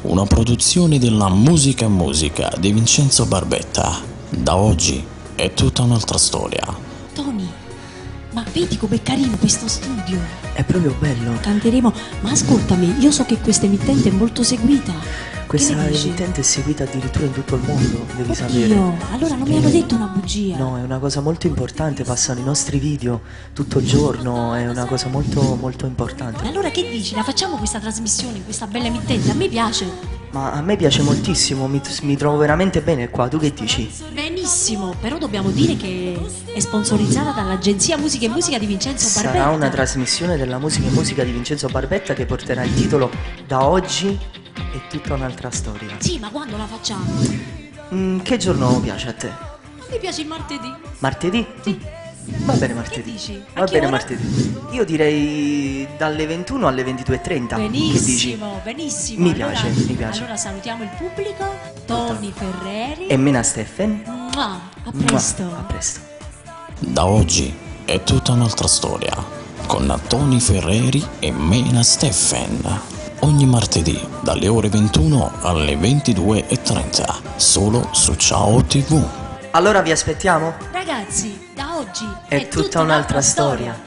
una produzione della Musica e Musica di Vincenzo Barbetta. Da oggi è tutta un'altra storia. Tony, ma vedi com'è carino questo studio? È proprio bello. Canteremo, ma ascoltami, io so che questa emittente è molto seguita. Questa Che ne dici? emittente è seguita addirittura in tutto il mondo, devi Oddio, sapere. allora non mi hanno detto una bugia. No, è una cosa molto importante, passano i nostri video tutto il giorno, è una cosa molto molto E importante. allora che dici? La facciamo questa trasmissione in questa bella emittente? A me piace. Ma a me piace moltissimo, mi trovo veramente bene qua, tu che dici? Benissimo, però dobbiamo dire che è sponsorizzata dall'agenzia Musica e Musica di Vincenzo Barbetta. Sarà una trasmissione della Musica e Musica di Vincenzo Barbetta che porterà il titolo Da oggi è tutta un'altra storia. Sì, ma quando la facciamo? Che giorno piace a te? Mi piace il martedì. Martedì? Sì. Va bene Che martedì. dici? A Va che bene ora? martedì. Io direi dalle 21 alle 22:30. Che dici? Benissimo, benissimo. Mi piace, mi piace. Allora salutiamo il pubblico. Tony Ferreri. E Mena Steffen. Mua, a presto. A presto. Da oggi è tutta un'altra storia con Tony Ferreri e Mena Steffen. Ogni martedì dalle ore 21 alle 22:30 solo su Ciao TV. Allora vi aspettiamo? Ragazzi, da oggi È tutta un'altra storia.